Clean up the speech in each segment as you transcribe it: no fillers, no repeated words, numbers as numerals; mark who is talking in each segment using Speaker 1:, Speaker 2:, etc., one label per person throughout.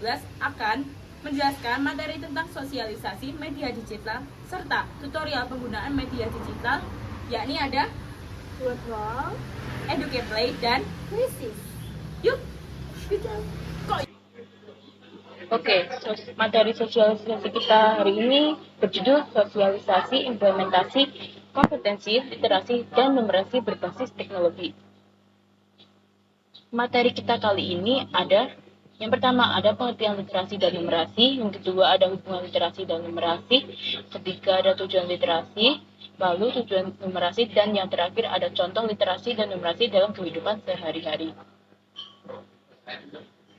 Speaker 1: 2012 akan menjelaskan materi tentang sosialisasi media digital serta tutorial penggunaan media digital, yakni ada
Speaker 2: Virtual,
Speaker 1: Educaplay dan
Speaker 2: Krisis.
Speaker 1: Yuk.
Speaker 3: Oke, materi sosialisasi kita hari ini berjudul Sosialisasi Implementasi Kompetensi Literasi dan Numerasi Berbasis Teknologi. Materi kita kali ini ada, yang pertama ada pengertian literasi dan numerasi, yang kedua ada hubungan literasi dan numerasi, ketiga ada tujuan literasi, lalu tujuan numerasi, dan yang terakhir ada contoh literasi dan numerasi dalam kehidupan sehari-hari.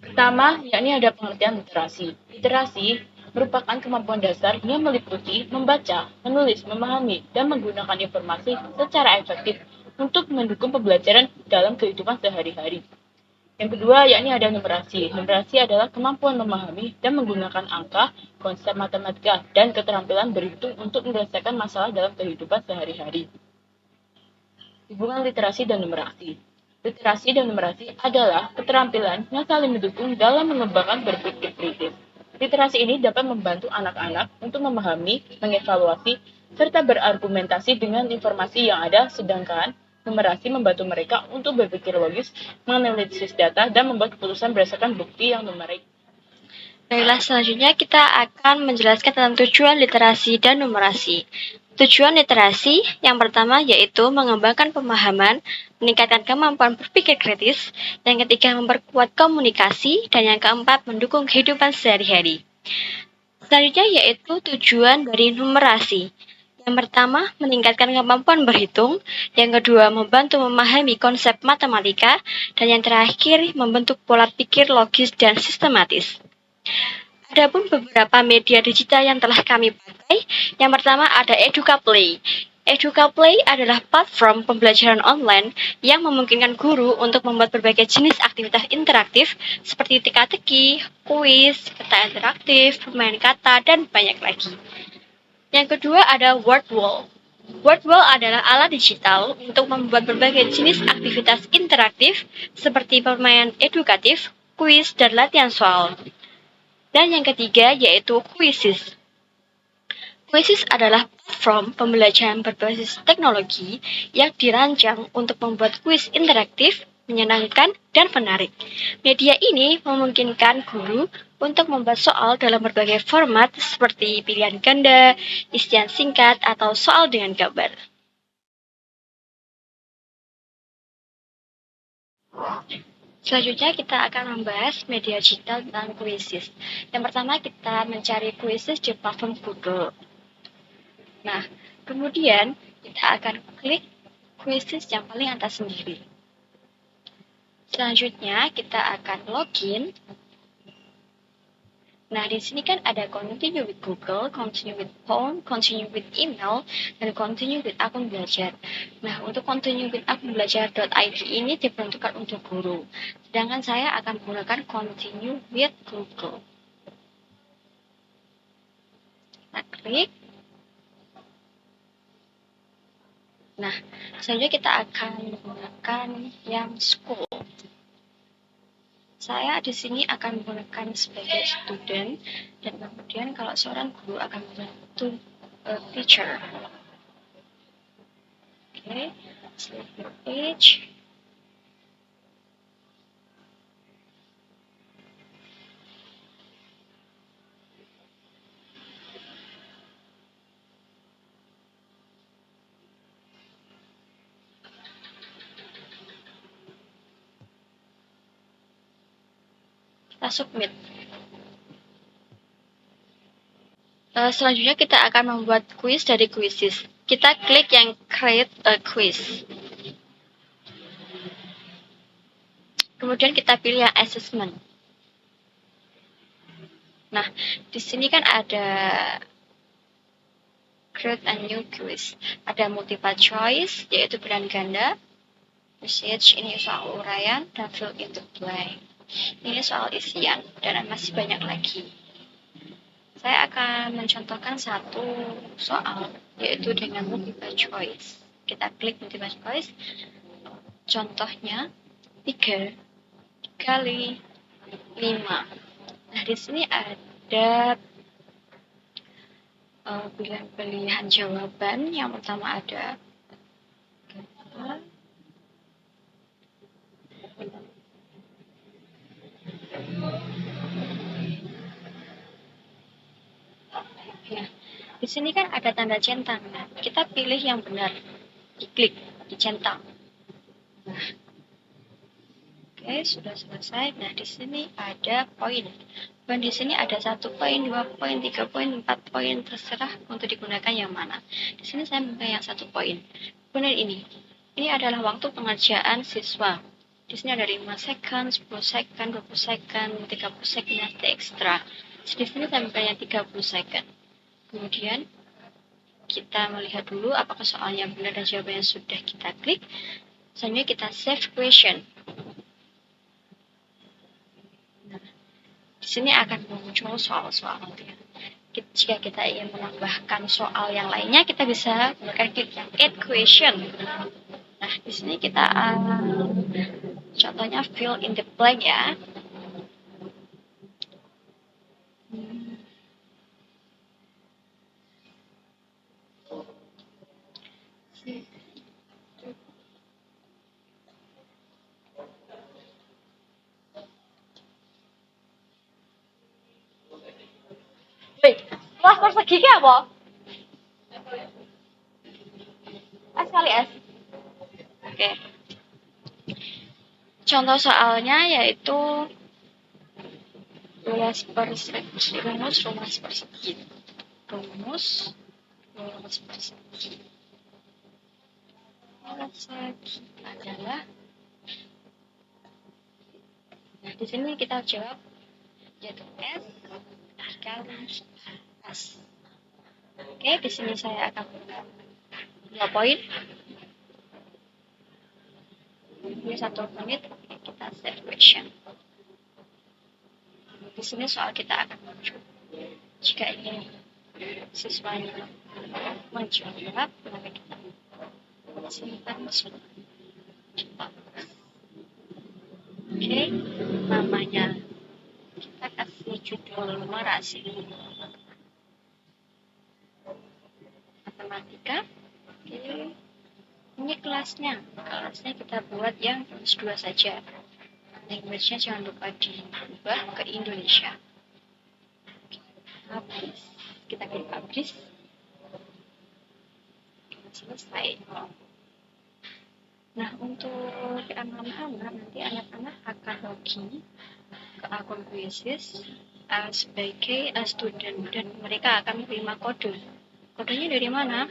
Speaker 3: Pertama, yakni ada pengertian literasi. Literasi merupakan kemampuan dasar yang meliputi membaca, menulis, memahami, dan menggunakan informasi secara efektif untuk mendukung pembelajaran dalam kehidupan sehari-hari. Yang kedua, yakni ada numerasi. Numerasi adalah kemampuan memahami dan menggunakan angka, konsep matematika, dan keterampilan berhitung untuk menyelesaikan masalah dalam kehidupan sehari-hari. Hubungan literasi dan numerasi. Literasi dan numerasi adalah keterampilan yang saling mendukung dalam mengembangkan berpikir kritis. Literasi ini dapat membantu anak-anak untuk memahami, mengevaluasi, serta berargumentasi dengan informasi yang ada, sedangkan numerasi membantu mereka untuk berpikir logis, menganalisis data, dan membuat keputusan berdasarkan bukti yang numerik.
Speaker 4: Baiklah, selanjutnya kita akan menjelaskan tentang tujuan literasi dan numerasi. Tujuan literasi yang pertama yaitu mengembangkan pemahaman, meningkatkan kemampuan berpikir kritis, yang ketiga memperkuat komunikasi, dan yang keempat mendukung kehidupan sehari-hari. Selanjutnya yaitu tujuan dari numerasi. Yang pertama, meningkatkan kemampuan berhitung, yang kedua membantu memahami konsep matematika, dan yang terakhir membentuk pola pikir logis dan sistematis. Adapun beberapa media digital yang telah kami pakai, yang pertama ada Educaplay. Educaplay adalah platform pembelajaran online yang memungkinkan guru untuk membuat berbagai jenis aktivitas interaktif seperti teka-teki, kuis, peta interaktif, permainan kata, dan banyak lagi. Yang kedua ada Wordwall. Wordwall adalah alat digital untuk membuat berbagai jenis aktivitas interaktif seperti permainan edukatif, kuis, dan latihan soal. Dan yang ketiga yaitu Quizzes. Quizzes adalah platform pembelajaran berbasis teknologi yang dirancang untuk membuat kuis interaktif, menyenangkan, dan menarik. Media ini memungkinkan guru untuk membuat soal dalam berbagai format seperti pilihan ganda, isian singkat, atau soal dengan gambar. Selanjutnya kita akan membahas media digital tentang Quizzes. Yang pertama kita mencari Quizzes di platform Google. Nah, kemudian kita akan klik Quizzes yang paling atas sendiri. Selanjutnya kita akan login. Nah, di sini kan ada continue with Google, continue with phone, continue with email, dan continue with akun belajar. Nah, untuk continue with akun belajar.id ini diperuntukkan untuk guru. Sedangkan saya akan menggunakan continue with Google. Kita klik. Nah, selanjutnya kita akan menggunakan yang school. Saya di sini akan menggunakan sebagai student, dan kemudian kalau seorang guru akan menggunakan teacher. Oke, select the page. Kita submit. Selanjutnya kita akan membuat quiz dari Quizzes. Kita klik yang create a quiz. Kemudian kita pilih yang assessment. Nah, di sini kan ada create a new quiz. Ada multiple choice, yaitu pilihan ganda. Message, ini soal uraian, dan fill in the blank. Ini soal isian, dan masih banyak lagi. Saya akan mencontohkan satu soal, yaitu dengan multiple choice. Kita klik multiple choice. Contohnya, 3 kali 5. Nah, di sini ada pilihan jawaban. Yang pertama ada ya. Di sini kan ada tanda centang. Nah, kita pilih yang benar. Diklik, dicentang. Nah, oke, sudah selesai. Nah, di sini ada poin. Dan di sini ada 1 poin, 2 poin, 3 poin, 4 poin, terserah untuk digunakan yang mana. Di sini saya menggunakan yang 1 poin. Kemudian ini. Ini adalah waktu pengerjaan siswa. Di sini ada 5 second, 10 second, 20 second, 30 second, nanti ekstra. Di sini saya menggunakan yang 30 second. Kemudian kita melihat dulu apakah soalnya benar dan jawabannya sudah kita klik. Selanjutnya kita save question. Nah, di sini akan muncul soal-soalnya. Jika kita ingin menambahkan soal yang lainnya, kita bisa menggunakan klik yang add question. Nah, di sini kita contohnya fill in the blank ya.
Speaker 3: Kelas persegi ki apa? S kali S.
Speaker 4: Oke. Contoh soalnya yaitu rumus persegi. Rumus persegi adalah, nah di sini kita jawab yaitu S kali S. Oke, di sini saya akan berikan 2 poin. Ini 1 menit, kita save question. Di sini soal kita akan muncul. Jika ingin siswanya menjawab, maka kita simpan semua. Oke, namanya kita kasih judul numerasi matematika. Oke, ini kelasnya kita buat yang kelas 2 saja. Language-nya jangan lupa diubah ke Indonesia. Habis, kita klik habis. Selesai. Nah, untuk anak-anak nanti anak-anak akan login ke akun Quizzes sebagai student dan mereka akan menerima kode. Kodenya dari mana?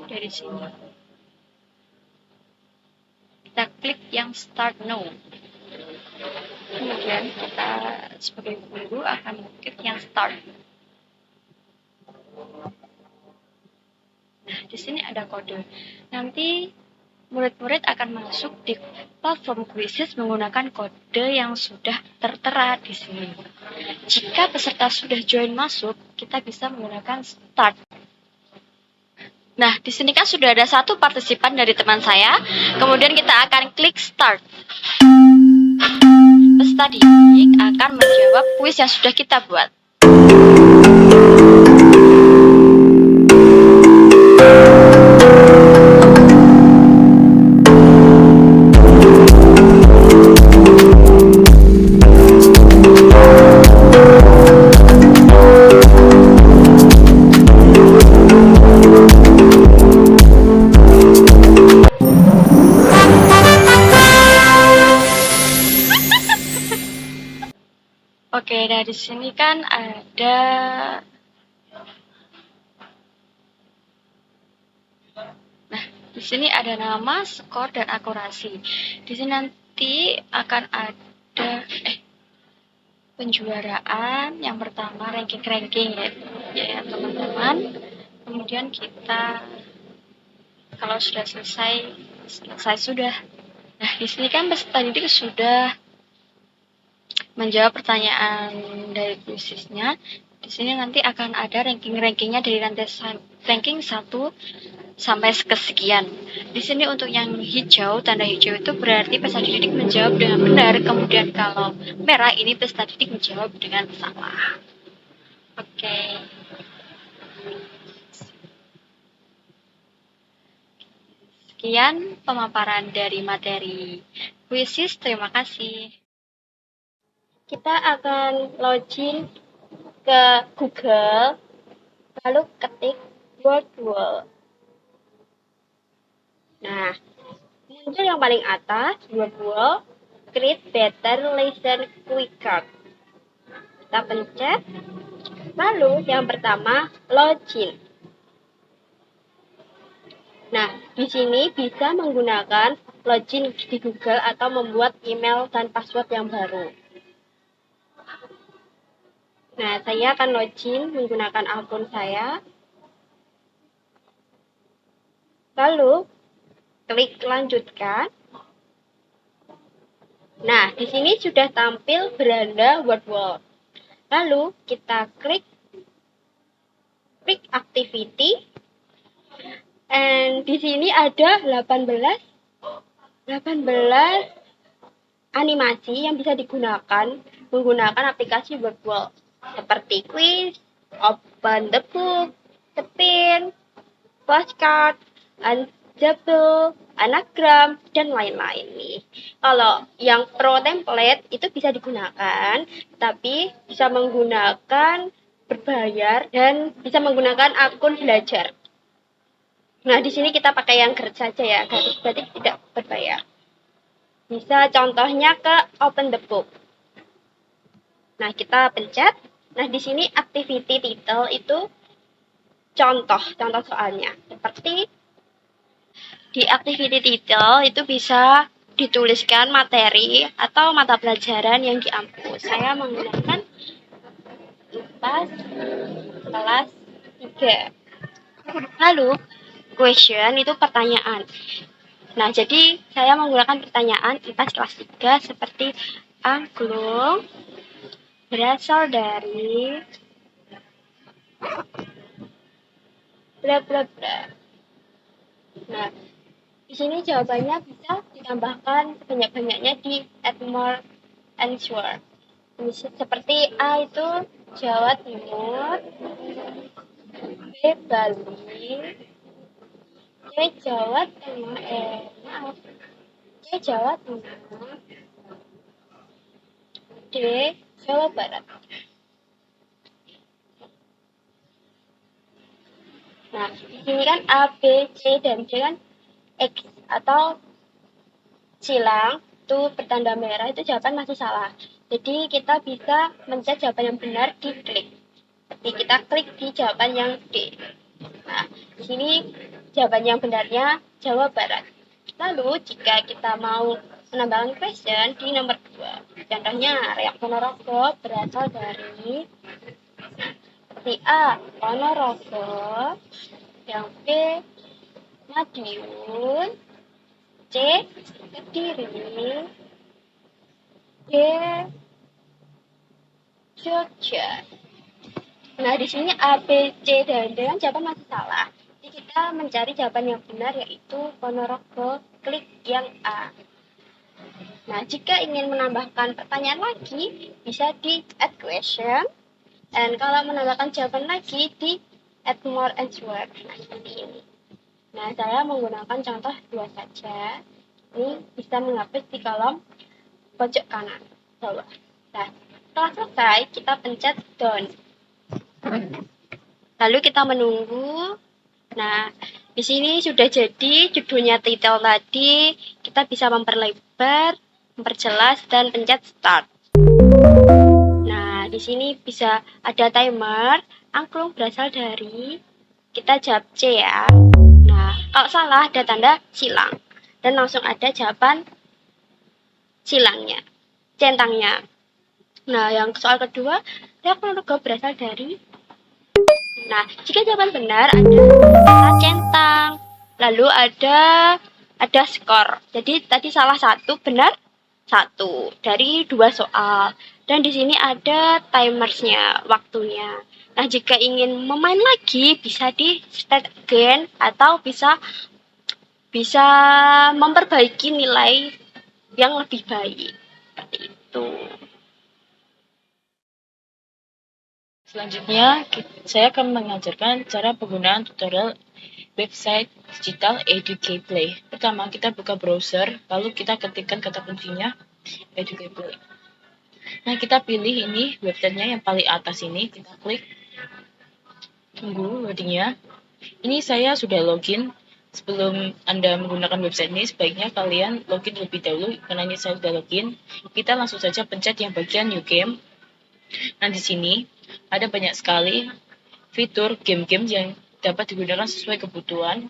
Speaker 4: Dari sini. Kita klik yang start now. Kemudian kita sebagai guru akan klik yang start. Nah, di sini ada kode. Nanti murid-murid akan masuk di platform Quizzes menggunakan kode yang sudah tertera di sini. Jika peserta sudah join masuk, kita bisa menggunakan start. Nah, di sini kan sudah ada 1 partisipan dari teman saya. Kemudian kita akan klik start. Peserta didik akan menjawab kuis yang sudah kita buat. Oke, dari sini kan ada di sini ada nama, skor, dan akurasi. Di sini nanti akan ada penjuaraan. Yang pertama ranking ya teman-teman. Kemudian kita kalau sudah selesai sudah. Nah, di sini kan peserta didik sudah menjawab pertanyaan dari kuisnya. Di sini nanti akan ada ranking-rankingnya dari ranking 1 sampai kesekian. Di sini untuk yang hijau, tanda hijau itu berarti peserta didik menjawab dengan benar. Kemudian kalau merah ini peserta didik menjawab dengan salah. Oke. Sekian pemaparan dari materi kuisis. Terima kasih. Kita akan login ke Google, lalu ketik WordWall. Nah, muncul yang paling atas, WordWall, Create Better Lesson Quicker. Kita pencet, lalu yang pertama, login. Nah, di sini bisa menggunakan login di Google atau membuat email dan password yang baru. Nah, saya akan login menggunakan akun saya. Lalu, klik lanjutkan. Nah, di sini sudah tampil beranda WordWall. Lalu, kita klik activity. And di sini ada 18 animasi yang bisa digunakan menggunakan aplikasi WordWall seperti quiz, open the book, spin, flashcard, unjabel, anagram, dan lain-lain nih. Kalau yang pro template itu bisa digunakan, tapi bisa menggunakan berbayar dan bisa menggunakan akun belajar. Nah, di sini kita pakai yang gratis saja ya, gratis berarti tidak berbayar. Bisa contohnya ke open the book. Nah, kita pencet. Nah, di sini activity title itu contoh soalnya. Seperti di activity title itu bisa dituliskan materi atau mata pelajaran yang diampu. Saya menggunakan IPAS kelas 3. Lalu, question itu pertanyaan. Nah, jadi saya menggunakan pertanyaan IPAS kelas 3 seperti angklung berasal dari bla bla bla. Nah, di sini jawabannya bisa ditambahkan sebanyak-banyaknya di add more answer. Seperti A itu Jawa Timur, B Bali, C Jawa Tengah, C Jawa Tengah, D Jawa Barat. Nah, di sini kan A, B, C, dan D kan X atau silang itu bertanda merah, itu jawaban masih salah. Jadi kita bisa mencet jawaban yang benar di klik. Jadi kita klik di jawaban yang D. Nah, di sini jawaban yang benarnya Jawa Barat. Lalu jika kita mau menambahkan question di nomor 2. Contohnya Reok Ponorogo berasal dari seperti A. Ponorogo, yang B. Madiun, C. Kediri, D. Jogja. Nah, di sini A, B, C, dan D kan jawaban masih salah. Jadi kita mencari jawaban yang benar yaitu Ponorogo, klik yang A. Nah, jika ingin menambahkan pertanyaan lagi, bisa di add question. Dan kalau menambahkan jawaban lagi, di add more answer. Nah, seperti ini. Nah, saya menggunakan contoh 2 saja. Ini bisa menghapus di kolom pojok kanan bawah. Nah, setelah selesai, kita pencet done. Lalu kita menunggu. Nah, di sini sudah jadi judulnya title tadi. Kita bisa memperlebar, memperjelas, dan pencet start. Nah, di sini bisa ada timer. Angklung berasal dari, kita jawab C ya. Nah, kalau salah ada tanda silang. Dan langsung ada jawaban silangnya, centangnya. Nah, yang soal kedua, Reok Ponorogo berasal dari. Nah, jika jawaban benar ada kata centang. Lalu ada skor. Jadi tadi salah 1, benar 1 dari 2 soal. Dan di sini ada timersnya, waktunya. Nah, jika ingin memain lagi, bisa di start again atau bisa bisa memperbaiki nilai yang lebih baik. Seperti itu.
Speaker 3: Selanjutnya, saya akan mengajarkan cara penggunaan tutorial website digital Educate. Pertama, kita buka browser, lalu kita ketikkan kata kuncinya Educate. Nah, kita pilih ini websitenya yang paling atas ini, kita klik. Tunggu loadingnya. Ini saya sudah login. Sebelum Anda menggunakan website ini, sebaiknya kalian login lebih dahulu. Karena ini saya sudah login. Kita langsung saja pencet yang bagian New Game. Nah, di sini ada banyak sekali fitur game-game yang dapat digunakan sesuai kebutuhan.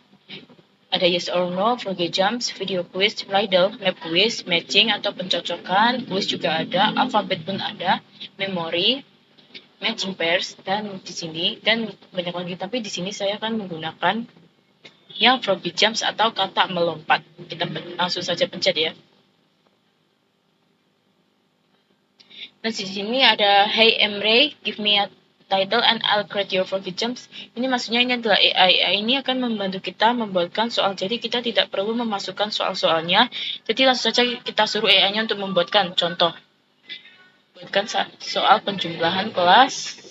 Speaker 3: Ada yes or no, forget jumps, video quiz, riddle, map quiz, matching atau pencocokan, quiz juga ada, alfabet pun ada, memory, matching pairs, dan di sini dan banyak lagi. Tapi di sini saya akan menggunakan yang forget jumps atau kata melompat. Kita langsung saja pencet ya. Nah, di sini ada Hey Emre, give me a title and I'll create your forget jumps. Ini maksudnya ini adalah AI. AI ini akan membantu kita membuatkan soal. Jadi kita tidak perlu memasukkan soal-soalnya. Jadi langsung saja kita suruh AI-nya untuk membuatkan contoh. Buatkan soal penjumlahan kelas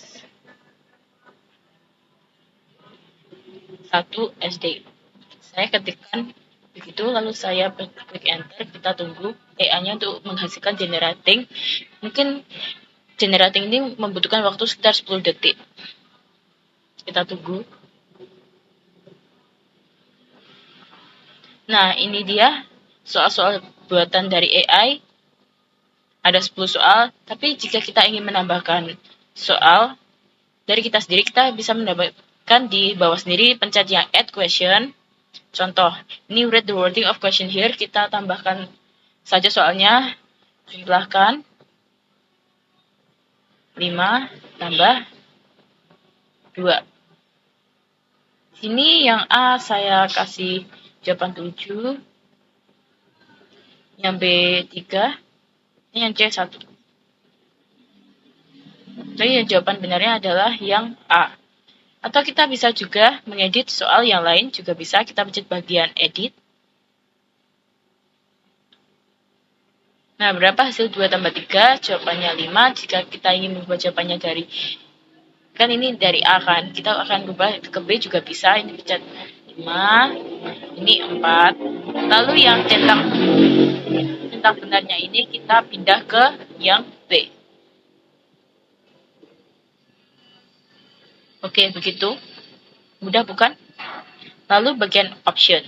Speaker 3: 1 SD. Saya ketikkan begitu, lalu saya klik enter, kita tunggu AI-nya untuk menghasilkan generating. Mungkin generating ini membutuhkan waktu sekitar 10 detik. Kita tunggu. Nah, ini dia soal-soal buatan dari AI. Ada 10 soal, tapi jika kita ingin menambahkan soal dari kita sendiri, kita bisa menambahkan di bawah sendiri, pencet yang add question. Contoh, ini read the wording of question here. Kita tambahkan saja soalnya, jumlahkan 5 tambah 2. Sini yang A saya kasih jawaban 7. Yang B 3. Ini yang C 1. Jadi yang jawaban benarnya adalah yang A. Atau kita bisa juga mengedit soal yang lain, juga bisa. Kita pencet bagian edit. Nah, berapa hasil 2 tambah 3? Jawabannya 5. Jika kita ingin membuat jawabannya dari, kan ini dari A kan, kita akan berubah ke B juga bisa. Ini pencet 5, ini 4. Lalu yang centang benarnya ini kita pindah ke yang B. Oke, begitu. Mudah bukan? Lalu bagian option.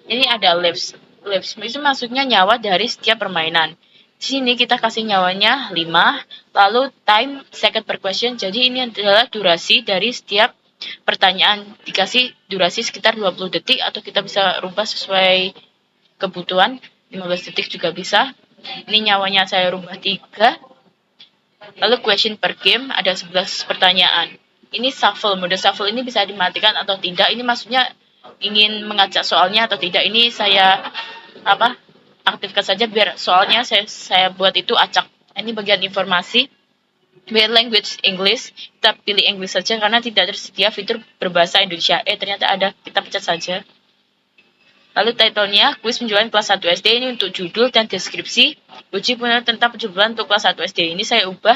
Speaker 3: Ini ada lives. Lives itu maksudnya nyawa dari setiap permainan. Di sini kita kasih nyawanya 5, lalu time second per question. Jadi ini adalah durasi dari setiap pertanyaan. Dikasih durasi sekitar 20 detik atau kita bisa rubah sesuai kebutuhan. 15 detik juga bisa. Ini nyawanya saya rubah 3. Lalu question per game ada 11 pertanyaan. Ini shuffle, mode shuffle ini bisa dimatikan atau tidak. Ini maksudnya ingin mengacak soalnya atau tidak. Ini saya aktifkan saja biar soalnya saya buat itu acak. Ini bagian informasi. Biar language English, kita pilih English saja karena tidak tersedia fitur berbahasa Indonesia. Ternyata ada, kita pencet saja. Lalu title-nya, kuis penjualan kelas 1 SD, ini untuk judul dan deskripsi. Uji punya tentang penjualan untuk kelas 1 SD. Ini saya ubah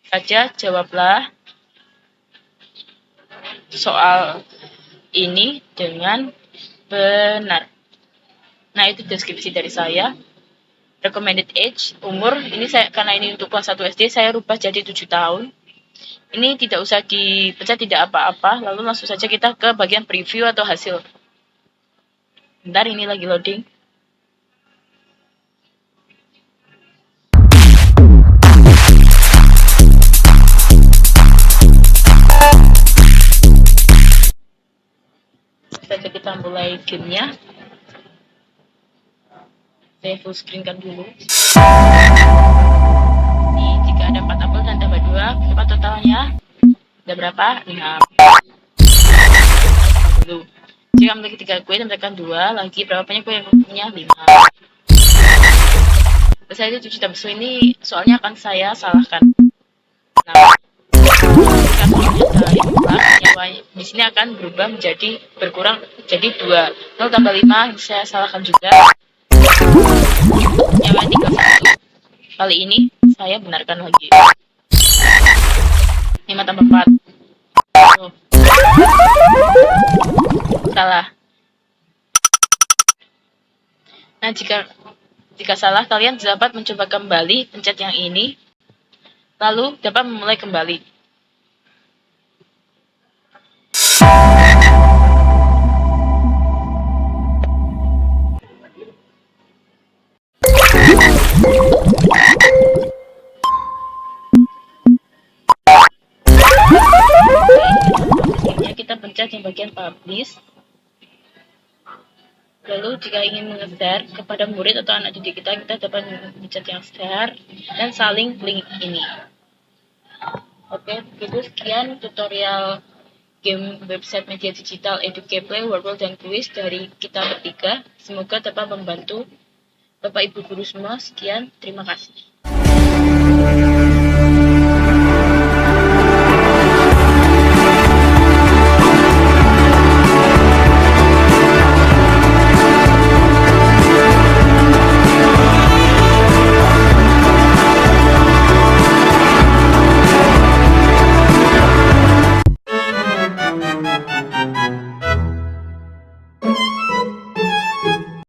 Speaker 3: saja, jawablah soal ini dengan benar. Nah, itu deskripsi dari saya. Recommended age, umur, ini saya karena ini untuk kelas 1 SD, saya rubah jadi 7 tahun. Ini tidak usah dipencet, tidak apa-apa. Lalu langsung saja kita ke bagian preview atau hasil. Bentar, ini lagi loading. Saja kita mulai gamenya. Saya full screen kan dulu. Ini jika ada 4 apel dan tambah 2, berapa totalnya? Ada berapa? 6. Dulu. Jika memiliki 3 kue dan tekan 2, lagi berapa banyak kue yang punya? 5. Saya itu 7 tambah 1 ini soalnya akan saya salahkan. di sini akan berkurang jadi 2. 0 tambah 5, saya salahkan juga. Yang tinggal 1. Kali ini saya benarkan lagi. 5 tambah 4. Oh. Salah. Nah, jika salah, kalian dapat mencoba kembali, pencet yang ini, lalu dapat memulai kembali. Selanjutnya kita pencet yang bagian publish. Lalu jika ingin nge-share kepada murid atau anak didik kita dapat mencet yang share dan saling link ini. Oke, begitu sekian tutorial game website media digital EduCaplay, Wordwall, dan Quiz dari kita bertiga. Semoga dapat membantu Bapak Ibu Guru semua. Sekian, terima kasih.